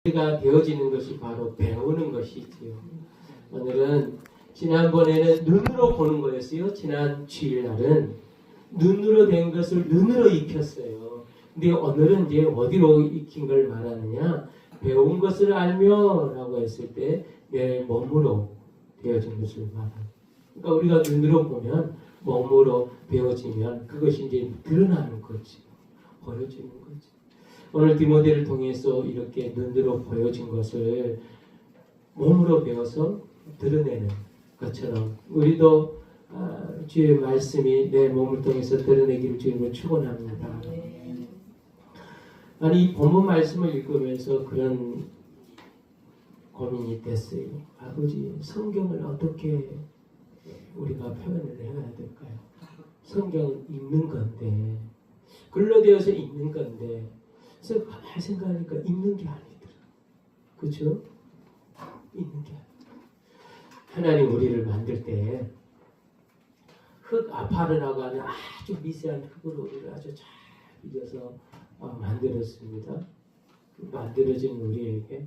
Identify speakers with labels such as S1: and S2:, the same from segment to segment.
S1: 우리가 되어지는 것이 바로 배우는 것이지요. 오늘은 지난번에는 눈으로 보는 거였어요. 지난 주일날은 눈으로 된 것을 눈으로 익혔어요. 근데 오늘은 이제 어디로 익힌 걸 말하느냐? 배운 것을 알며 라고 했을 때 내 몸으로 되어진 것을 말합니다. 그러니까 우리가 눈으로 보면 몸으로 배워지면 그것이 이제 드러나는 거지. 보여지는 거지. 오늘 디모데를 통해서 이렇게 눈으로 보여진 것을 몸으로 배워서 드러내는 것처럼 우리도 주의 말씀이 내 몸을 통해서 드러내기를 주님을 축원합니다. 아니 이 본문 말씀을 읽으면서 그런 고민이 됐어요. 아버지, 성경을 어떻게 우리가 표현을 해야 될까요? 성경은 읽는 건데 글로 되어서 읽는 건데 그래서 가만히 생각하니까 읽는 게 아니더라. 그렇죠? 읽는 게 아니더라. 하나님 우리를 만들 때 흙 아파르라고 하는 아주 미세한 흙으로 우리를 아주 잘 빚어서 만들었습니다. 만들어진 우리에게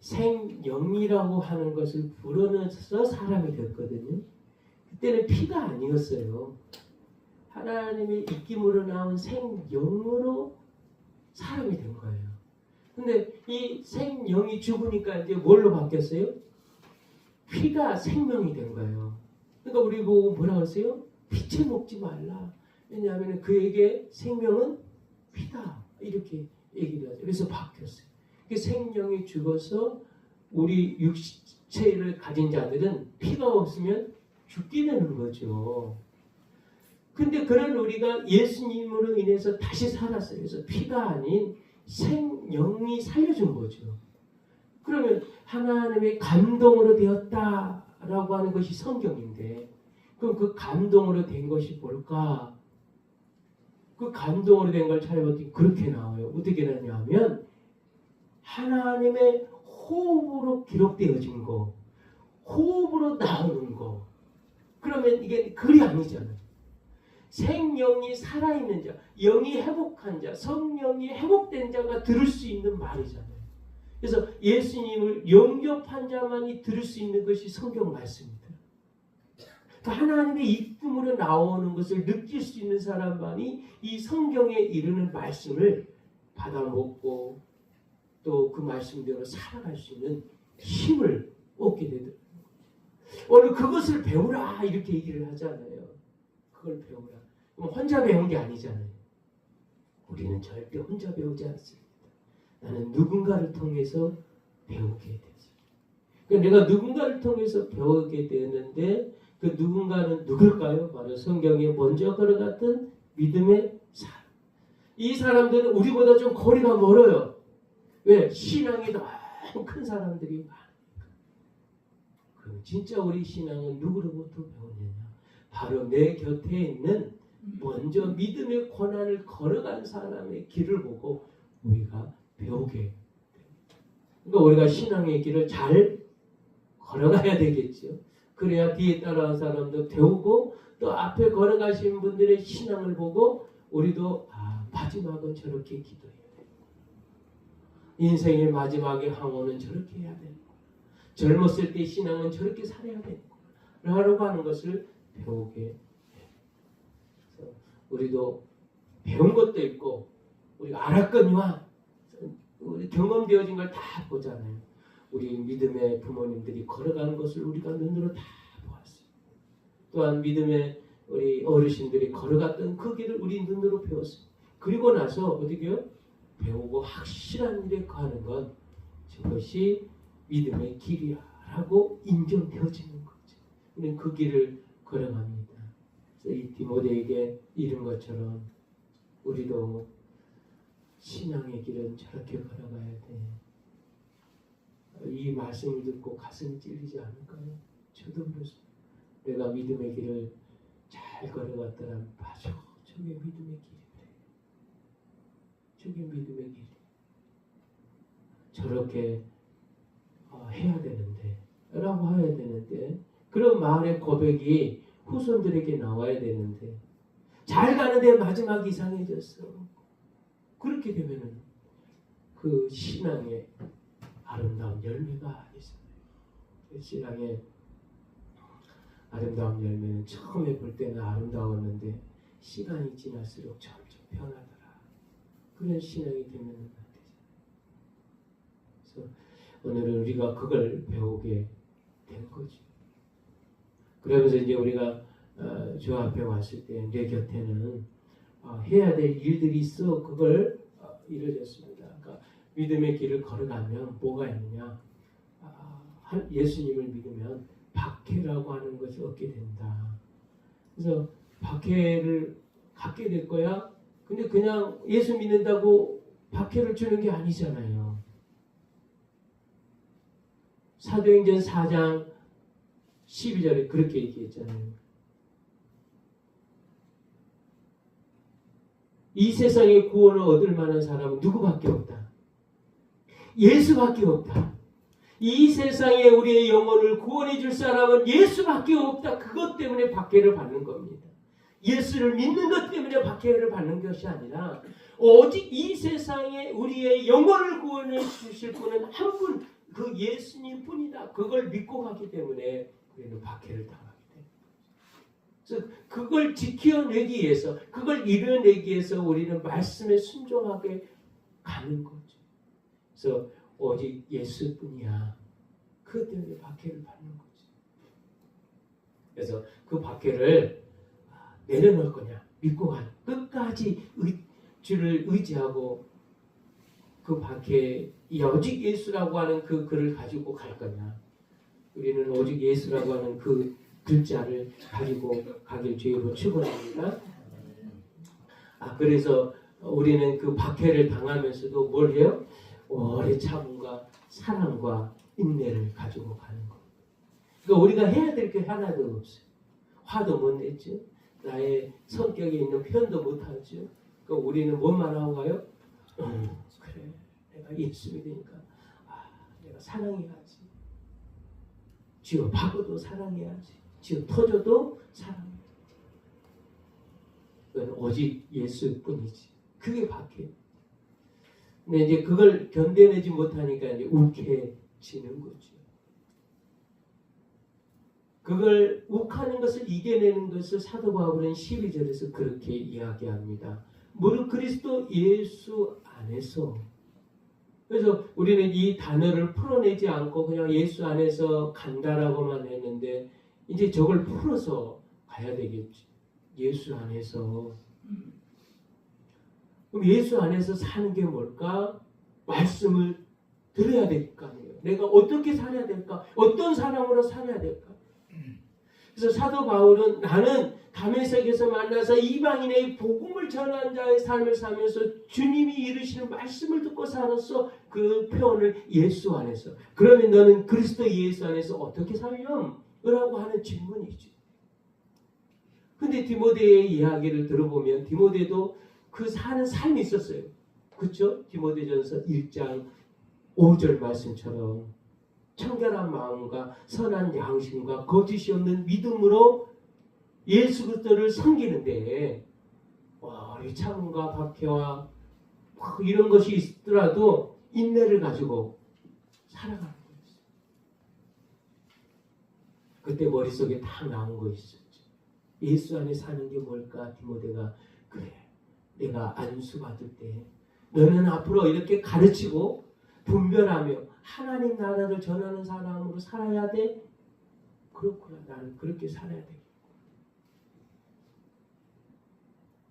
S1: 생영이라고 하는 것을 불어넣어서 사람이 됐거든요. 그때는 피가 아니었어요. 하나님의 입김으로 나온 생영으로 사람이 된 거예요. 근데 이 생영이 죽으니까 이제 뭘로 바뀌었어요? 피가 생명이 된 거예요. 그러니까 우리 보고 뭐라고 했어요? 피채 먹지 말라. 왜냐하면 그에게 생명은 피다. 이렇게 얘기를 하죠. 그래서 바뀌었어요. 생명이 죽어서 우리 육체를 가진 자들은 피가 없으면 죽게 되는 거죠. 근데 그런 우리가 예수님으로 인해서 다시 살았어요. 그래서 피가 아닌 생명이 살려준 거죠. 그러면 하나님의 감동으로 되었다라고 하는 것이 성경인데 그럼 그 감동으로 된 것이 뭘까? 그 감동으로 된 걸 찾아봤더니 그렇게 나와요. 어떻게 나냐면 하나님의 호흡으로 기록되어진 거, 호흡으로 나오는 거. 그러면 이게 글이 아니잖아요. 생명이 살아있는 자, 영이 회복한 자, 성령이 회복된 자가 들을 수 있는 말이잖아요. 그래서 예수님을 영접한 자만이 들을 수 있는 것이 성경 말씀입니다. 그러니까 하나님의 입김으로 나오는 것을 느낄 수 있는 사람만이 이 성경에 이르는 말씀을 받아먹고 또 그 말씀대로 살아갈 수 있는 힘을 얻게 되더라고요. 오늘 그것을 배우라 이렇게 얘기를 하잖아요. 그걸 배우라. 그럼 혼자 배운 게 아니잖아요. 우리는 절대 혼자 배우지 않습니다. 나는 누군가를 통해서 배우게 되죠. 그러니까 내가 누군가를 통해서 배우게 되는데 그 누군가는 누굴까요? 바로 성경에 먼저 걸어갔던 믿음의 사람. 이 사람들은 우리보다 좀 거리가 멀어요. 왜? 신앙이 너무 큰 사람들이 많으니까. 그럼 진짜 우리 신앙은 누구로부터 배우느냐? 바로 내 곁에 있는 먼저 믿음의 고난을 걸어간 사람의 길을 보고 우리가 배우게 됩니다. 그러니까 우리가 신앙의 길을 잘 걸어가야 되겠죠. 그래야 뒤에 따라온 사람도 배우고 또 앞에 걸어가신 분들의 신앙을 보고 우리도 마지막은 저렇게 기도해야 돼. 인생의 마지막의 항원은 저렇게 해야 되는 거야. 젊었을 때 신앙은 저렇게 살아야 되는 거야. 라고 하는 것을 배우게 해. 그래서 우리도 배운 것도 있고 우리가 알았거니와 우리 경험되어진 걸 다 보잖아요. 우리 믿음의 부모님들이 걸어가는 것을 우리가 눈으로 다 보았어요. 또한 믿음의 우리 어르신들이 걸어갔던 그 길을 우리 눈으로 배웠어요. 그리고 나서 어떻게요? 배우고 확실한 일에 가는 것 그것이 믿음의 길이야 라고 인정되어지는 거죠. 우리는 그 길을 걸어갑니다. 그래서 이 디모데에게 이른 것처럼 우리도 신앙의 길은 저렇게 걸어가야 돼. 이 말씀을 듣고 가슴이 찔리지 않을까요? 저도 그렇습니다. 내가 믿음의 길을 잘 걸어갔더라면 맞아. 저게 믿음의 길이래. 저게 믿음의 길이. 저렇게 해야 되는데 라고 해야 되는데 그런 마음의 고백이 후손들에게 나와야 되는데 잘 가는데 마지막이 이상해졌어. 그렇게 되면은 그 신앙의 아름다운 열매가 있어요. 그 신앙의 아름다운 열매는 처음에 볼 때는 아름다웠는데 시간이 지날수록 점점 변하더라. 그런 신앙이 되면 안 되잖아요. 그래서 오늘은 우리가 그걸 배우게 된 거죠. 그러면서 이제 우리가 주 앞에 왔을 때 내 곁에는 해야 될 일들이 있어. 그걸 이루어졌습니다. 그러니까 믿음의 길을 걸어가면 뭐가 있느냐? 예수님을 믿으면 박해라고 하는 것을 얻게 된다. 그래서 박해를 갖게 될 거야. 근데 그냥 예수 믿는다고 박해를 주는 게 아니잖아요. 사도행전 4장 12절에 그렇게 얘기했잖아요. 이 세상에 구원을 얻을 만한 사람은 누구밖에 없다. 예수밖에 없다. 이 세상에 우리의 영혼을 구원해 줄 사람은 예수밖에 없다. 그것 때문에 박해를 받는 겁니다. 예수를 믿는 것 때문에 박해를 받는 것이 아니라 오직 이 세상에 우리의 영혼을 구원해 주실 분은 한 분, 그 예수님 뿐이다. 그걸 믿고 가기 때문에 우리는 박해를 당하게 됩니다. 그래서 그걸 지켜내기 위해서, 그걸 이뤄내기 위해서 우리는 말씀에 순종하게 가는 거죠. 그래서 오직 예수뿐이야. 그것 때문에 박해를 받는 거죠. 그래서 그 박해를 내려놓을 거냐, 믿고 가. 끝까지 주를 의지하고 그 박해, 오직 예수라고 하는 그 글을 가지고 갈 거냐. 우리는 오직 예수라고 하는 그 글자를 가지고 가길 주의로 축원합니다. 그래서 우리는 그 박해를 당하면서도 뭘 해요? 오래 참음과 사랑과 인내를 가지고 가는 겁니다. 그러니까 우리가 해야 될 게 하나도 없어요. 화도 못 냈죠. 나의 성격에 있는 표현도 못하죠. 그러니까 우리는 뭐만 하고 가요? 그래, 내가 예수 믿으니까 내가 사랑해야지. 쥐어 박아도 사랑해야지. 쥐어 터져도 사랑해야지. 그건 오직 예수뿐이지. 그게 박해. 근데 이제 그걸 견뎌내지 못하니까 이제 욱해지는 거죠. 그걸 욱하는 것을 이겨내는 것을 사도 바울은 12절에서 그렇게 이야기합니다. 무릇 그리스도 예수 안에서. 그래서 우리는 이 단어를 풀어내지 않고 그냥 예수 안에서 간다라고만 했는데 이제 저걸 풀어서 가야 되겠지. 예수 안에서. 그럼 예수 안에서 사는 게 뭘까? 말씀을 들어야 될 거 아니에요. 내가 어떻게 살아야 될까? 어떤 사람으로 살아야 될까? 그래서 사도 바울은 나는 다메섹에서 만나서 이방인의 복음을 전한 자의 삶을 살면서 주님이 이루시는 말씀을 듣고 살았어. 그 표현을 예수 안에서. 그러면 너는 그리스도 예수 안에서 어떻게 살렴? 라고 하는 질문이죠. 근데 디모데의 이야기를 들어보면 디모데도 그 사는 삶이 있었어요. 그렇죠? 디모데전서 1장 5절 말씀처럼 청결한 마음과 선한 양심과 거짓이 없는 믿음으로 예수 그리스도를 섬기는데 이 참음과 박해와 이런 것이 있더라도 인내를 가지고 살아가는 거였어요. 그때 머릿속에 다 나온 거 있었죠. 예수 안에 사는 게 뭘까? 디모데가 그래. 내가 안수받을 때 너는 앞으로 이렇게 가르치고 분별하며 하나님 나라를 전하는 사람으로 살아야 돼? 그렇구나. 나는 그렇게 살아야 되겠고.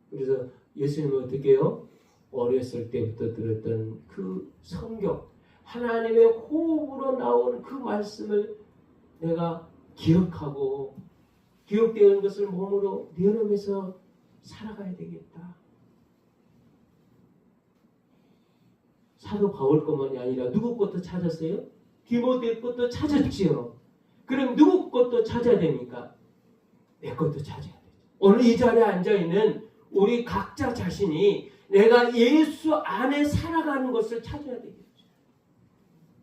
S1: 그래서 예수님은 어떻게 해요? 어렸을 때부터 들었던 그 성경, 하나님의 호흡으로 나오는 그 말씀을 내가 기억하고 기억되는 것을 몸으로 내려놓으면서 살아가야 되겠다. 사도 바울 것만이 아니라 누구 것도 찾았어요? 디모데 것도 찾았지요. 그럼 누구 것도 찾아야 됩니까? 내 것도 찾아야 되죠. 오늘 이 자리에 앉아있는 우리 각자 자신이 내가 예수 안에 살아가는 것을 찾아야 되겠죠.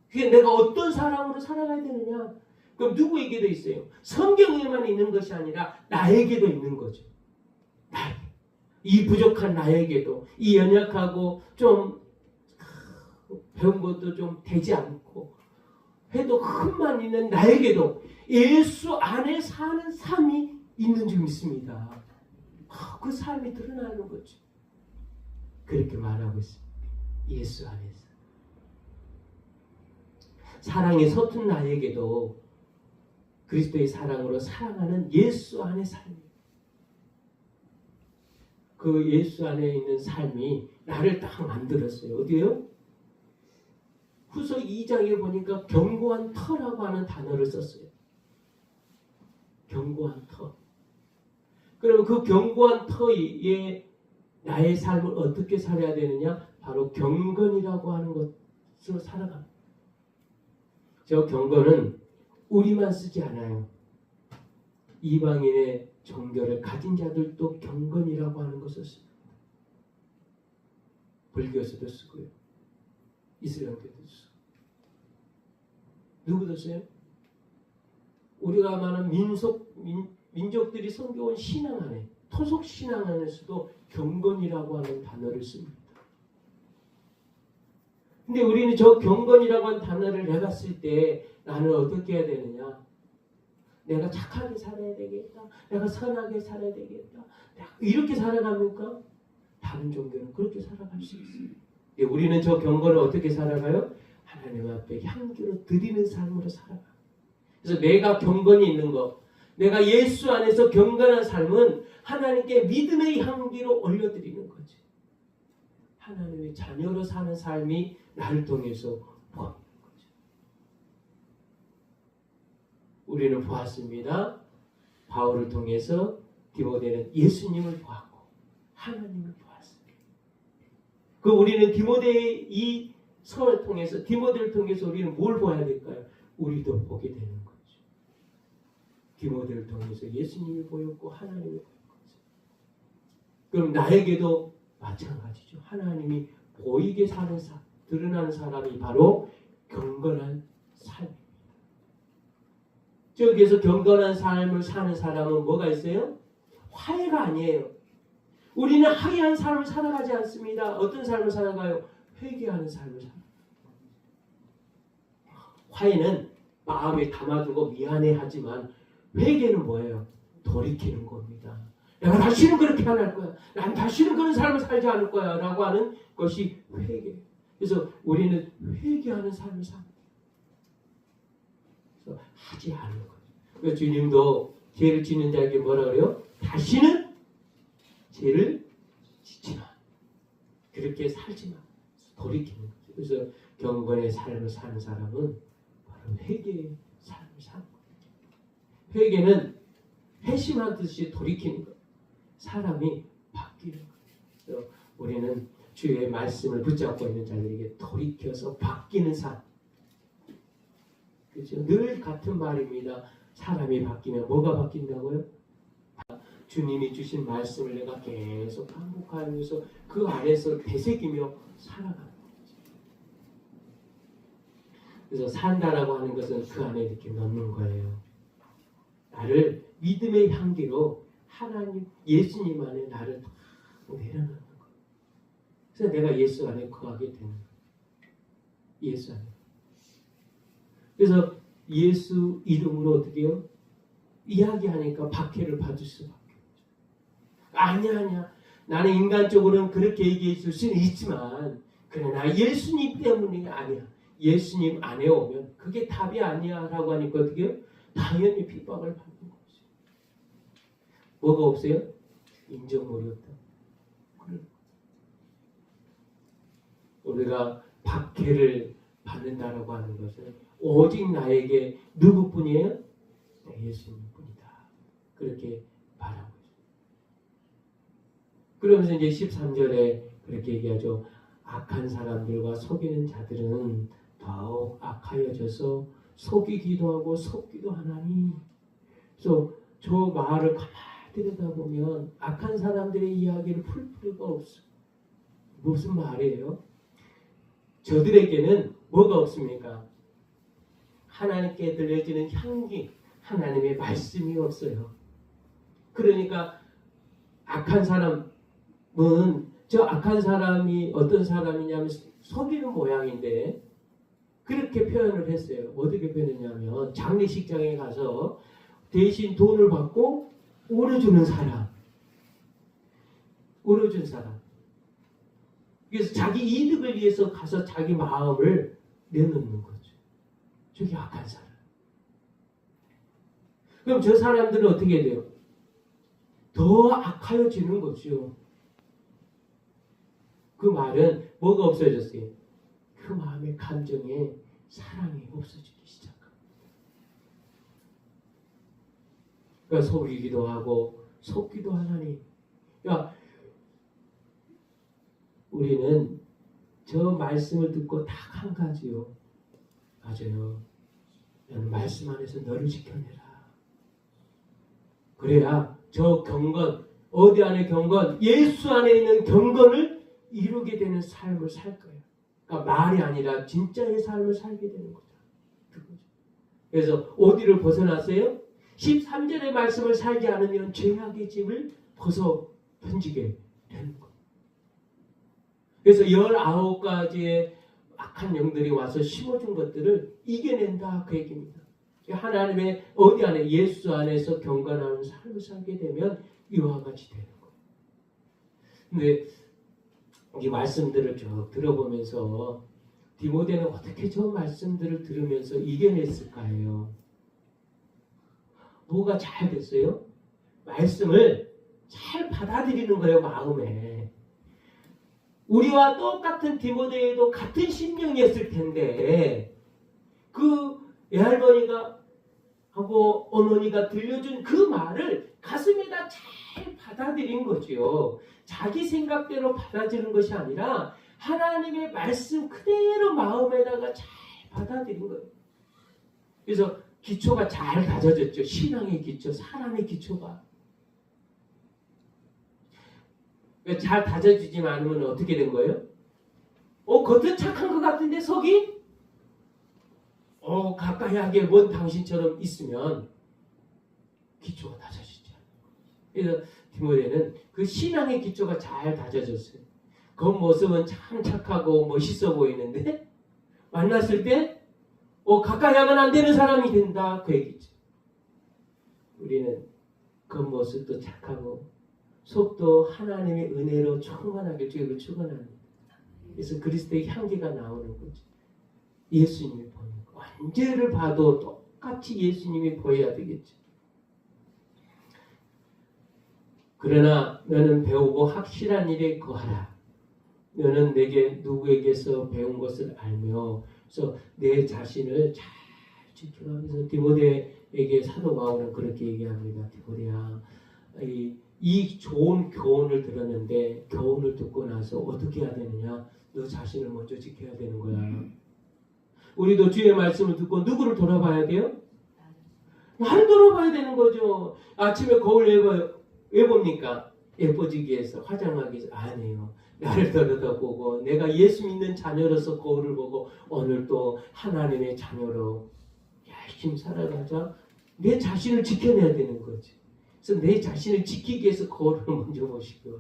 S1: 그게 내가 어떤 사람으로 살아가야 되느냐? 그럼 누구에게도 있어요? 성경에만 있는 것이 아니라 나에게도 있는 거죠. 나에게. 이 부족한 나에게도, 이 연약하고 좀 배운 것도 좀 되지 않고 해도 흠만 있는 나에게도 예수 안에 사는 삶이 있는 줄 믿습니다. 그 삶이 드러나는 거죠. 그렇게 말하고 있습니다. 예수 안에서. 사랑에 서툰 나에게도 그리스도의 사랑으로 사랑하는 예수 안의 삶이, 그 예수 안에 있는 삶이 나를 딱 만들었어요. 어디요? 후서 2장에 보니까 견고한 터라고 하는 단어를 썼어요. 견고한 터. 그러면 그 견고한 터에 나의 삶을 어떻게 살아야 되느냐? 바로 경건이라고 하는 것으로 살아갑니다. 저 경건은 우리만 쓰지 않아요. 이방인의 종교를 가진 자들도 경건이라고 하는 것을 씁니다. 불교에서도 쓰고요. 이슬람교도 쓰고. 누구도 써요? 우리가 말하는 민족들이 섬겨온 신앙 안에, 토속 신앙 안에서도 경건이라고 하는 단어를 씁니다. 근데 우리는 저 경건이라고 하는 단어를 내가 쓸 때 나는 어떻게 해야 되느냐? 내가 착하게 살아야 되겠다. 내가 선하게 살아야 되겠다. 이렇게 살아갑니까? 다른 종교는 그렇게 살아갈 수 있어요. 우리는 저 경건을 어떻게 살아가요? 하나님 앞에 향기로 드리는 삶으로 살아가. 그래서 내가 경건이 있는 것, 내가 예수 안에서 경건한 삶은 하나님께 믿음의 향기로 올려드리는 거지. 하나님의 자녀로 사는 삶이 나를 통해서 보이는 거죠. 우리는 보았습니다. 바울을 통해서 디모데는 예수님을 보았고 하나님을 보았습니다. 그 우리는 디모데의 이 서를 통해서, 디모데를 통해서 우리는 뭘 봐야 될까요? 우리도 보게 되는 거죠. 디모데를 통해서 예수님이 보였고 하나님이 보였고. 그럼 나에게도 마찬가지죠. 하나님이 보이게 사는 삶, 드러나는 사람이 바로 경건한 삶입니다. 저기에서 경건한 삶을 사는 사람은 뭐가 있어요? 화해가 아니에요. 우리는 화해한 삶을 살아가지 않습니다. 어떤 삶을 살아가요? 회개하는 삶을 살아가요. 화해는 마음에 담아두고 미안해하지만 회개는 뭐예요? 돌이키는 겁니다. 내가 다시는 그렇게 안 할 거야. 난 다시는 그런 삶을 살지 않을 거야. 라고 하는 것이 회개. 그래서 우리는 회개하는 삶을 삽니다. 그래서 하지 않는 거예요. 그래서 주님도 죄를 짓는 자에게 뭐라 그래요? 다시는 죄를 짓지 마. 그렇게 살지 마. 돌이키는 거죠. 그래서 경건의 삶을 사는 사람은 바로 회개의 삶을 사는 거예요. 회개는 회심하듯이 돌이키는 거예요. 사람이 바뀌는 거예요. 그래서 우리는 주의 말씀을 붙잡고 있는 자들에게 돌이켜서 바뀌는 삶. 그렇죠? 늘 같은 말입니다. 사람이 바뀌면 뭐가 바뀐다고요? 주님이 주신 말씀을 내가 계속 반복하면서 그 안에서 되새기며 살아가는 거죠. 그래서 산다라고 하는 것은 그 안에 이렇게 넣는 거예요. 나를 믿음의 향기로 하나님, 예수님 안에 나를 내려놓는 거예요. 그래서 내가 예수 안에 거하게 되는 거예요. 예수 안에. 그래서 예수 이름으로 어떻게 해요? 이야기하니까 박해를 받을 수밖에 없죠. 아니야. 나는 인간적으로는 그렇게 얘기해 줄 수는 있지만 그러나 예수님 때문이 아니야. 예수님 안에 오면 그게 답이 아니야 라고 하니까 어떻게 해요? 당연히 핍박을 받는 거죠. 뭐가 없어요? 인정물이 없다. 우리가 박해를 받는다라고 하는 것은 오직 나에게 누구뿐이에요? 예수님뿐이다. 그렇게 말하고 있습니다. 그러면서 이제 13절에 그렇게 얘기하죠. 악한 사람들과 속이는 자들은 더욱 악하여져서 속이기도 하고 속기도 하나니. 그래서 저 말을 가만히 들여다보면 악한 사람들의 이야기를 풀 필요가 없어요. 무슨 말이에요? 저들에게는 뭐가 없습니까? 하나님께 들려지는 향기, 하나님의 말씀이 없어요. 그러니까 악한 사람은, 저 악한 사람이 어떤 사람이냐면 속이는 모양인데 그렇게 표현을 했어요. 어떻게 표현했냐면 장례식장에 가서 대신 돈을 받고 울어주는 사람. 울어준 사람. 그래서 자기 이득을 위해서 가서 자기 마음을 내놓는 거죠. 저게 악한 사람. 그럼 저 사람들은 어떻게 돼요? 더 악하여지는 거죠. 그 말은 뭐가 없어졌어요? 그 마음의 감정에 사랑이 없어지기 시작합니다. 그러니까 속이기도 하고 속기도 하나니. 그러니까 우리는 저 말씀을 듣고 딱 한 가지요. 맞아요. 나는 말씀 안에서 너를 지켜내라. 그래야 저 경건, 어디 안에 경건, 예수 안에 있는 경건을 이루게 되는 삶을 살 거예요. 그러니까 말이 아니라 진짜의 삶을 살게 되는 거죠. 그래서 어디를 벗어났어요? 13절의 말씀을 살지 않으면 죄악의 짐을 벗어 던지게 되는 거예요. 그래서 19가지의 악한 영들이 와서 심어준 것들을 이겨낸다 그 얘기입니다. 하나님의 어디 안에 예수 안에서 경건하는 삶을 살게 되면 이와 같이 되는 거예요. 근데 이 말씀들을 쭉 들어보면서 디모데는 어떻게 저 말씀들을 들으면서 이겨냈을까요? 뭐가 잘 됐어요? 말씀을 잘 받아들이는 거예요, 마음에. 우리와 똑같은 디모데에도 같은 심령이었을 텐데 그 외할머니가 하고 어머니가 들려준 그 말을 가슴에다 잘 받아들인 거죠. 자기 생각대로 받아들이는 것이 아니라 하나님의 말씀 그대로 마음에다가 잘 받아들인 거예요. 그래서 기초가 잘 다져졌죠. 신앙의 기초, 사랑의 기초가. 잘 다져지지만 않으면 어떻게 된 거예요? 겉은 착한 것 같은데 속이 가까이 하게 먼 당신처럼 있으면 기초가 다져지지 않아요. 그래서 디모데는 그 신앙의 기초가 잘 다져졌어요. 겉모습은 참 착하고 멋있어 보이는데 만났을 때 가까이 하면 안 되는 사람이 된다 그 얘기죠. 우리는 겉모습도 착하고 속도 하나님의 은혜로 충만하게 주님을 축원합니다. 그래서 그리스도의 향기가 나오는 거죠. 예수님이 보이는 거. 언제를 봐도 똑같이 예수님이 보여야 되겠죠. 그러나 너는 배우고 확실한 일에 거하라. 너는 내게 누구에게서 배운 것을 알며 그래서 내 자신을 잘 지켜라. 그래서 디모데에게 사도 바울은 그렇게 얘기합니다. 디모데야, 이 좋은 교훈을 들었는데 교훈을 듣고 나서 어떻게 해야 되느냐? 너 자신을 먼저 지켜야 되는 거야. 우리도 주의 말씀을 듣고 누구를 돌아봐야 돼요? 나를 돌아봐야 되는 거죠. 아침에 거울 왜 봅니까? 예뻐지기 위해서, 화장하기 위해서. 아니에요. 나를 들여다보고 내가 예수 믿는 자녀로서 거울을 보고 오늘 또 하나님의 자녀로 열심히 살아가자. 내 자신을 지켜내야 되는 거지. 그래서 내 자신을 지키기 위해서 거울을 먼저 보시고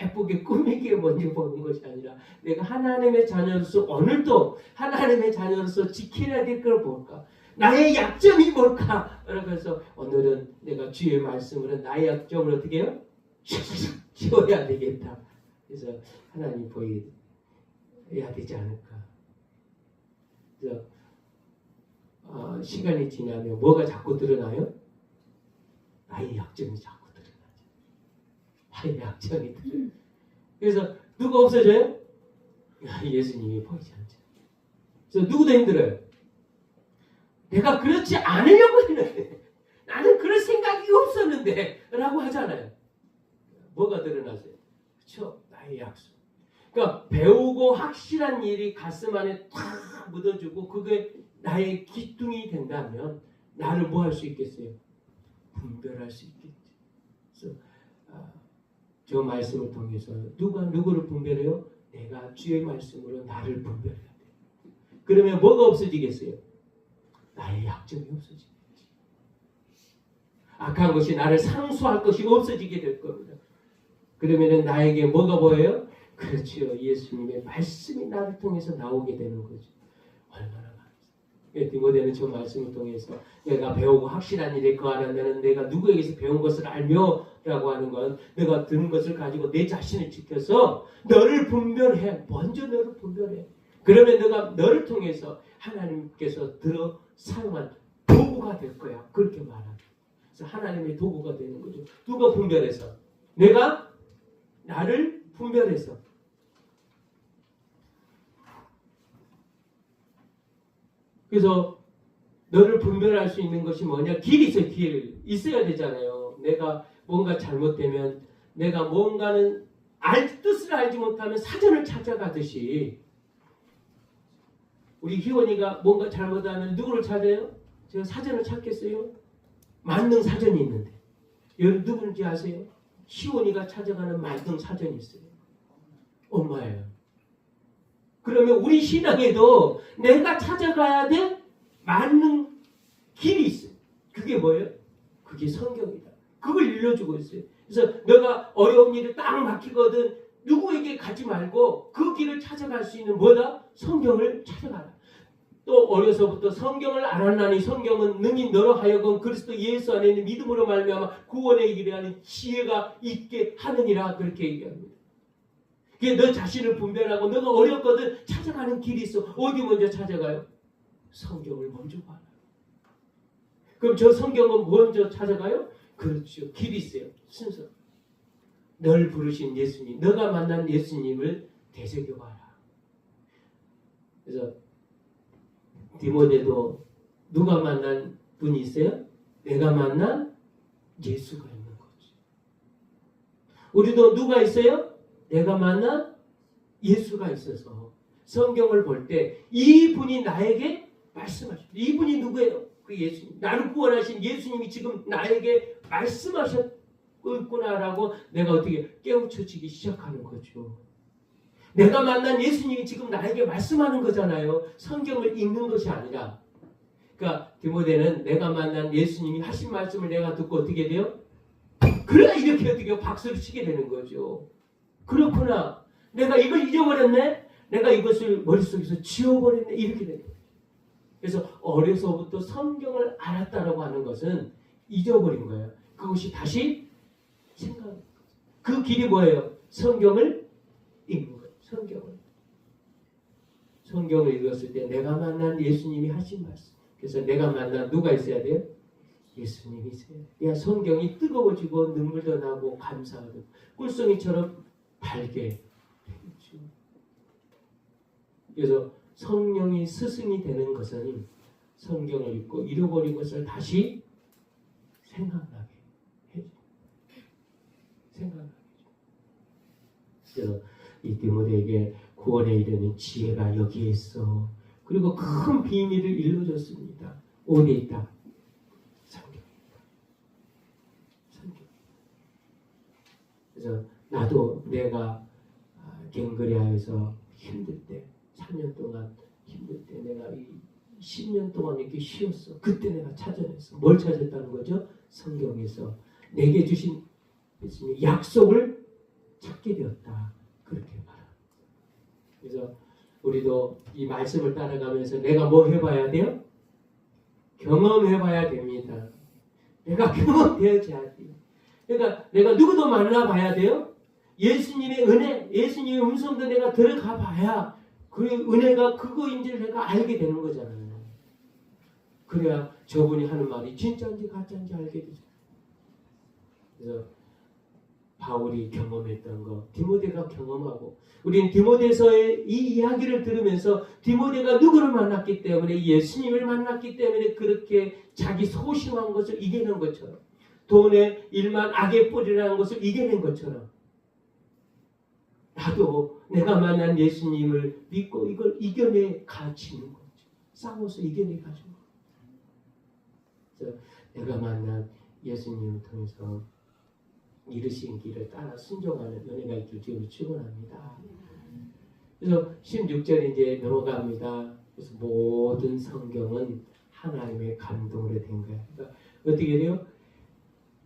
S1: 예쁘게 꾸미게 먼저 보는 것이 아니라 내가 하나님의 자녀로서 오늘도 하나님의 자녀로서 지켜야 될 걸 볼까? 나의 약점이 뭘까? 그래서 오늘은 내가 주의 말씀으로 나의 약점을 어떻게 해요? 지워야 되겠다. 그래서 하나님 보여야 되지 않을까. 그래서 시간이 지나면 뭐가 자꾸 드러나요? 나의 약점이 자꾸 드러나죠. 나의 약점이 드러나요. 그래서 누가 없어져요? 예수님이 보이지 않죠. 그래서 누구도 힘들어요. 내가 그렇지 않으려고 했는데 나는 그럴 생각이 없었는데 라고 하잖아요. 뭐가 드러나세요? 그렇죠? 나의 약속. 그러니까 배우고 확실한 일이 가슴 안에 탁 묻어주고 그게 나의 기둥이 된다면 나를 뭐 할 수 있겠어요? 분별할 수 있겠지. 그래서 저 말씀을 통해서 누가 누구를 분별해요? 내가 주의 말씀으로 나를 분별해야 돼. 그러면 뭐가 없어지겠어요? 나의 약점이 없어지겠지. 악한 것이 나를 상수할 것이 없어지게 될 겁니다. 그러면은 나에게 뭐가 보여요? 그렇지요. 예수님의 말씀이 나를 통해서 나오게 되는 거죠. 얼마나 많습니까? 디모데는 저 말씀을 통해서 내가 배우고 확실한 일에 거하는 내가 누구에게서 배운 것을 알며 라고 하는 건 내가 들은 것을 가지고 내 자신을 지켜서 너를 분별해. 먼저 너를 분별해. 그러면 내가 너를 통해서 하나님께서 들어 사용한 도구가 될 거야. 그렇게 말합니다. 그래서 하나님의 도구가 되는 거죠. 누가 분별해서? 내가 나를 분별해서. 그래서 너를 분별할 수 있는 것이 뭐냐? 길이 있어요. 길. 있어야 되잖아요. 내가 뭔가 잘못되면 내가 뭔가는 뜻을 알지 못하면 사전을 찾아가듯이 우리 희원이가 뭔가 잘못하면 누구를 찾아요? 제가 사전을 찾겠어요? 만능 사전이 있는데 여러분 누구인지 아세요? 희원이가 찾아가는 만능 사전이 있어요. 엄마예요. 그러면 우리 신앙에도 내가 찾아가야 될 만능 길이 있어요. 그게 뭐예요? 그게 성경이다. 그걸 일러주고 있어요. 그래서 내가 어려운 일을 딱 막히거든 누구에게 가지 말고 그 길을 찾아갈 수 있는 뭐다? 성경을 찾아가라. 또 어려서부터 성경을 알았나니 성경은 능히 너로 하여금 그리스도 예수 안에 있는 믿음으로 말미암아 구원의 길에 하는 지혜가 있게 하느니라 그렇게 얘기합니다. 그게 너 자신을 분별하고 너가 어렵거든 찾아가는 길이 있어. 어디 먼저 찾아가요? 성경을 먼저 봐라. 그럼 저 성경은 먼저 찾아가요? 그렇죠. 길이 있어요. 순서. 널 부르신 예수님, 너가 만난 예수님을 되새겨봐라. 그래서 디모데도 누가 만난 분이 있어요? 내가 만난 예수가 있는 거지. 우리도 누가 있어요? 내가 만난 예수가 있어서 성경을 볼 때 이분이 나에게 말씀하셨다. 이분이 누구예요? 그 예수님. 나를 구원하신 예수님이 지금 나에게 말씀하셨구나라고 내가 어떻게 깨우쳐지기 시작하는 거죠. 내가 만난 예수님이 지금 나에게 말씀하는 거잖아요. 성경을 읽는 것이 아니라. 그러니까 디모데는 내가 만난 예수님이 하신 말씀을 내가 듣고 어떻게 돼요? 그래 이렇게 어떻게 박수를 치게 되는 거죠. 그렇구나. 내가 이걸 잊어버렸네. 내가 이것을 머릿속에서 지워버렸네. 이렇게 되는 거예요. 그래서 어려서부터 성경을 알았다라고 하는 것은 잊어버린 거예요. 그것이 다시 생각하는 거예요. 그 길이 뭐예요? 성경을 읽는 거예요. 성경을 읽었을 때 내가 만난 예수님이 하신 말씀. 그래서 내가 만난 누가 있어야 돼요? 예수님이 있어야 돼요. 그냥 성경이 뜨거워지고 눈물도 나고 감사하고 꿀송이처럼 달게 되겠죠. 그래서 성령이 스승이 되는 것은 성경을 읽고 잃어버린 것을 다시 생각나게 해줘. 생각나게 해줘. 그래서 이 디모데에게 구원에 이르는 지혜가 여기에 있어. 그리고 큰 비밀을 일러줬습니다. 어디에 있다? 성경에 있다. 성경. 그래서 나도 내가 갱그레아에서 힘들 때 3년 동안 힘들 때 내가 이 10년 동안 이렇게 쉬었어. 그때 내가 찾아냈어. 뭘 찾았다는 거죠? 성경에서 내게 주신 약속을 찾게 되었다. 그렇게 말합니다. 그래서 우리도 이 말씀을 따라가면서 내가 뭐 해봐야 돼요? 경험해봐야 됩니다. 내가 경험되어져야 돼요. 그러니까 내가 누구도 만나봐야 돼요. 예수님의 은혜, 예수님의 음성도 내가 들어가 봐야 그 은혜가 그거인지를 내가 알게 되는 거잖아요. 그래야 저분이 하는 말이 진짜인지 가짜인지 알게 되죠. 그래서 바울이 경험했던 거, 디모데가 경험하고, 우리는 디모데서의 이 이야기를 들으면서 디모데가 누구를 만났기 때문에 예수님을 만났기 때문에 그렇게 자기 소심한 것을 이겨낸 것처럼, 돈의 일만 악의 뿌리라는 것을 이겨낸 것처럼, 나도 내가 만난 예수님을 믿고 이걸 이겨내 가지는 거죠. 싸워서 이겨내 가지는 거죠. 그래서 내가 만난 예수님을 통해서 이르신 길을 따라 순종하는 은혜가 있길 주님을 축원합니다. 그래서 16절 이제 넘어갑니다. 그래서 모든 성경은 하나님의 감동으로 된 거예요. 그러니까 어떻게 돼요?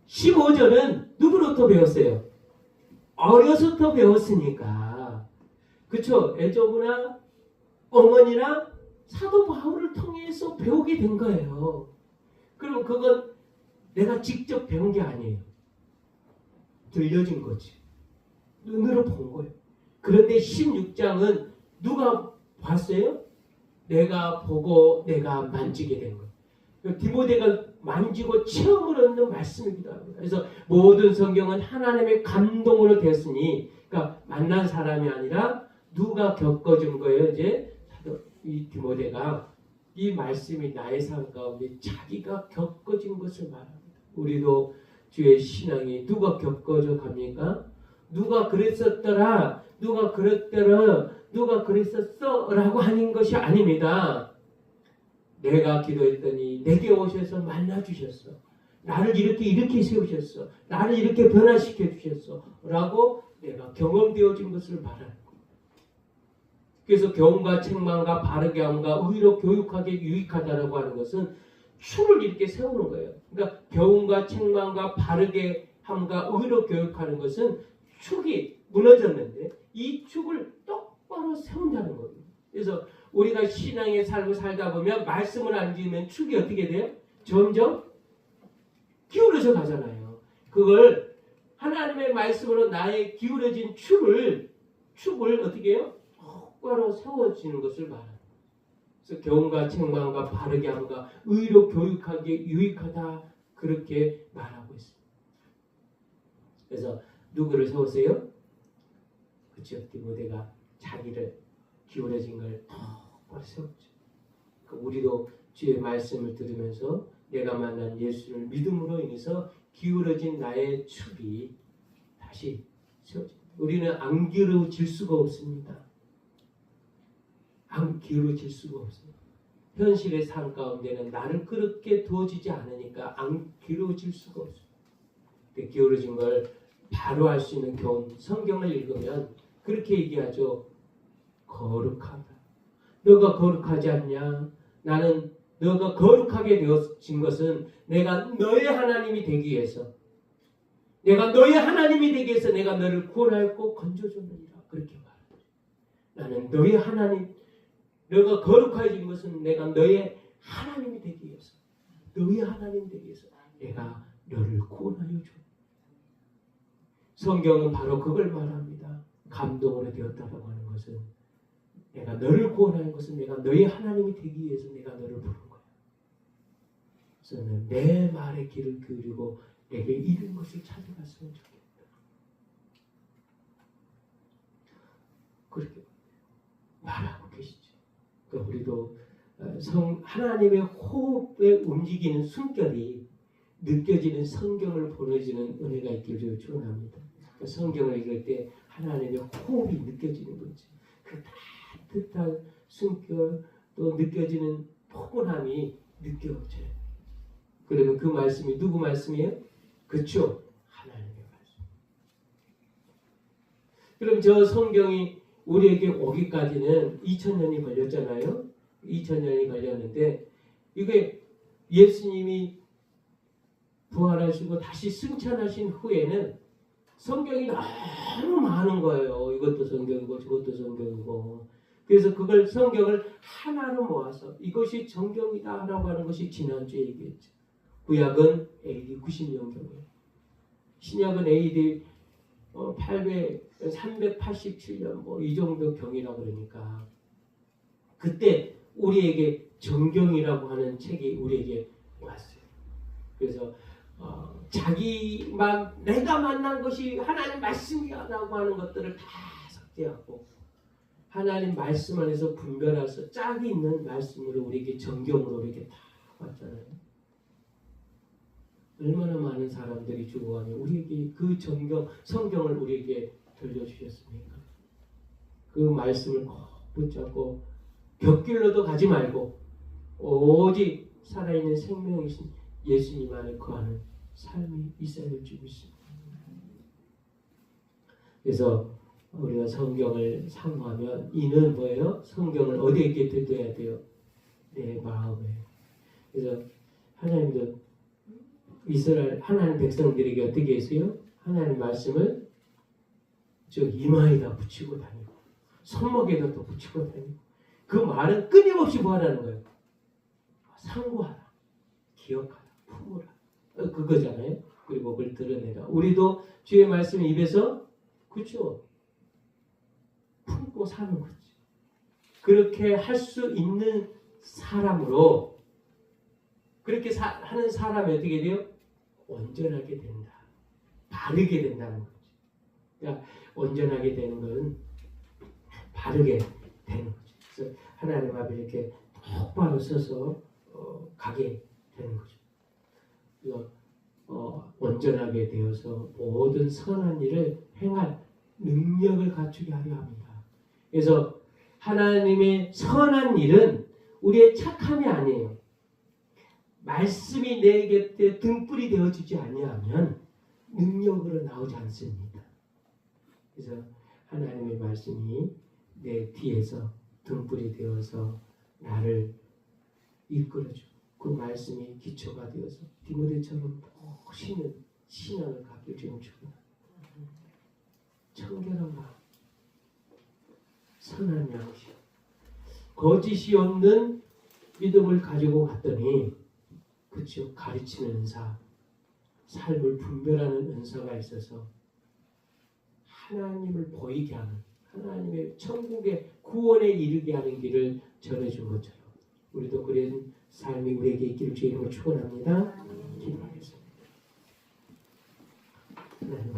S1: 15절은 누구로부터 배웠어요? 어려서부터 배웠으니까 그쵸? 에조브나 어머니나 사도 바울을 통해서 배우게 된 거예요. 그럼 그건 내가 직접 배운 게 아니에요. 들려진 거지. 눈으로 본 거예요. 그런데 16장은 누가 봤어요? 내가 보고 내가 만지게 된 거예요. 디모데가 만지고 체험을 얻는 말씀이기도 합니다. 그래서 모든 성경은 하나님의 감동으로 되었으니, 그러니까 만난 사람이 아니라 누가 겪어준 거예요. 이제 이 디모데가 이 말씀이 나의 삶 가운데 자기가 겪어진 것을 말합니다. 우리도 주의 신앙이 누가 겪어져 갑니까? 누가 그랬었더라, 누가 그랬더라, 누가 그랬었어 라고 하는 것이 아닙니다. 내가 기도했더니 내게 오셔서 만나주셨어. 나를 이렇게 세우셨어. 나를 이렇게 변화시켜 주셨어 라고 내가 경험되어진 것을 말하는 거예요. 그래서 교훈과 책망과 바르게 함과 의로 교육하게 유익하다라고 하는 것은 축을 이렇게 세우는 거예요. 그러니까 교훈과 책망과 바르게 함과 의로 교육하는 것은 축이 무너졌는데 이 축을 똑바로 세운다는 거예요. 그래서 우리가 신앙의 삶을 살다 보면 말씀을 안 지으면 축이 어떻게 돼요? 점점 기울어져 가잖아요. 그걸 하나님의 말씀으로 나의 기울어진 축을 어떻게 해요? 똑바로 세워지는 것을 말합니다. 그래서 교훈과 책망과 바르게 함과 의로 교육하기에 유익하다 그렇게 말하고 있습니다. 그래서 누구를 세웠어요? 그렇죠. 디모데가 자기를 기울어진 걸 똑바로 세웠죠. 우리도 주의 말씀을 들으면서 내가 만난 예수를 믿음으로 인해서 기울어진 나의 축이 다시 세워집니다. 우리는 안 기울어질 수가 없습니다. 안 기울어질 수가 없어요. 현실의 삶 가운데는 나를 그렇게 두어지지 않으니까 안 기울어질 수가 없어요. 기울어진 걸 바로 알 수 있는 교훈, 성경을 읽으면 그렇게 얘기하죠. 거룩하다. 너가 거룩하지 않냐? 나는 너가 거룩하게 되어진 것은 내가 너의 하나님이 되기 위해서, 내가 너의 하나님이 되기 위해서 내가 너를 구원하였고 건져줬느니라. 그렇게 말합니다. 나는 너의 하나님, 너가 거룩해진 것은 내가 너의 하나님이 되기 위해서, 너의 하나님 되기 위해서 내가 너를 구원하여 줘. 성경은 바로 그걸 말합니다. 감동으로 되었다라고 하는 것은 내가 너를 구원하는 것은 내가 너의 하나님이 되기 위해서 내가 너를 부른 거야. 그래서 내 말에 귀를 기울이고 내게 이른 것을 찾아갔으면 좋겠다. 그렇게 말하고 계시죠. 그러니까 우리도 하나님의 호흡에 움직이는 숨결이 느껴지는 성경을 보내주는 은혜가 있기를 축원합니다. 그러니까 성경을 읽을 때 하나님의 호흡이 느껴지는 거죠. 그 따뜻한 숨결 또 느껴지는 포근함이 느껴져요. 그러면 그 말씀이 누구 말씀이에요? 그렇죠. 하나님의 말씀. 그럼 저 성경이 우리에게 오기까지는 2000년이 걸렸잖아요. 2000년이 걸렸는데 이게 예수님이 부활하시고 다시 승천하신 후에는 성경이 너무 많은 거예요. 이것도 성경이고 저것도 성경이고. 그래서 그걸 성경을 하나로 모아서 이것이 정경이다라고 하는 것이 지난주에 얘기했죠. 구약은 AD 90년경이에요. 신약은 AD 387년 뭐 이 정도 경이라고 그러니까 그때 우리에게 정경이라고 하는 책이 우리에게 왔어요. 그래서 자기만 내가 만난 것이 하나님 말씀이야라고 하는 것들을 다 삭제하고 하나님 말씀 안에서 분별해서 짝이 있는 말씀으로 우리에게 정경으로 이렇게 다 왔잖아요. 얼마나 많은 사람들이 죽어가며 우리에게 그 정경 성경을 우리에게 들려주셨습니까? 그 말씀을 꼭 붙잡고 곁길로도 가지 말고 오직 살아있는 생명이신 예수님 안에 거하는 삶이 있어야 될 줄 믿습니다. 그래서 우리가 성경을 사모하면 이는 뭐예요? 성경을 어디에 있게 둬야 돼요? 내 마음에. 그래서 하나님도 이스라엘 하나님 백성들에게 어떻게 했어요? 하나님 말씀을 저 이마에다 붙이고 다니고 손목에도 또 붙이고 다니고 그 말은 끊임없이 뭐하라는 거예요? 상고하라, 기억하라, 품으라 그거잖아요. 그리고 그걸 드러내라. 우리도 주의 말씀을 입에서 그렇죠? 품고 사는 거지. 그렇게 할 수 있는 사람으로 그렇게 하는 사람이 어떻게 돼요? 온전하게 된다. 바르게 된다는 거지. 그러니까 온전하게 되는 것은 바르게 되는 거죠. 그래서 하나님 앞에 이렇게 똑바로 서서 가게 되는 거죠. 그래서 온전하게 되어서 모든 선한 일을 행할 능력을 갖추게 하려 합니다. 그래서 하나님의 선한 일은 우리의 착함이 아니에요. 말씀이 내 곁에 등불이 되어주지 아니하면 능력으로 나오지 않습니다. 그래서 하나님의 말씀이 내 뒤에서 등불이 되어서 나를 이끌어주고 그 말씀이 기초가 되어서 디모데처럼 멋있는 신앙을 갖길 주님 축원합니다. 청결한 마음, 선한 양심, 거짓이 없는 믿음을 가지고 갔더니 그렇죠. 가르치는 은사, 삶을 분별하는 은사가 있어서 하나님을 보이게 하는 하나님의 천국의 구원에 이르게 하는 길을 전해준 것처럼 우리도 그런 삶이 우리에게 있기를 주의 이름으로 축원합니다. 기도하겠습니다. 하나님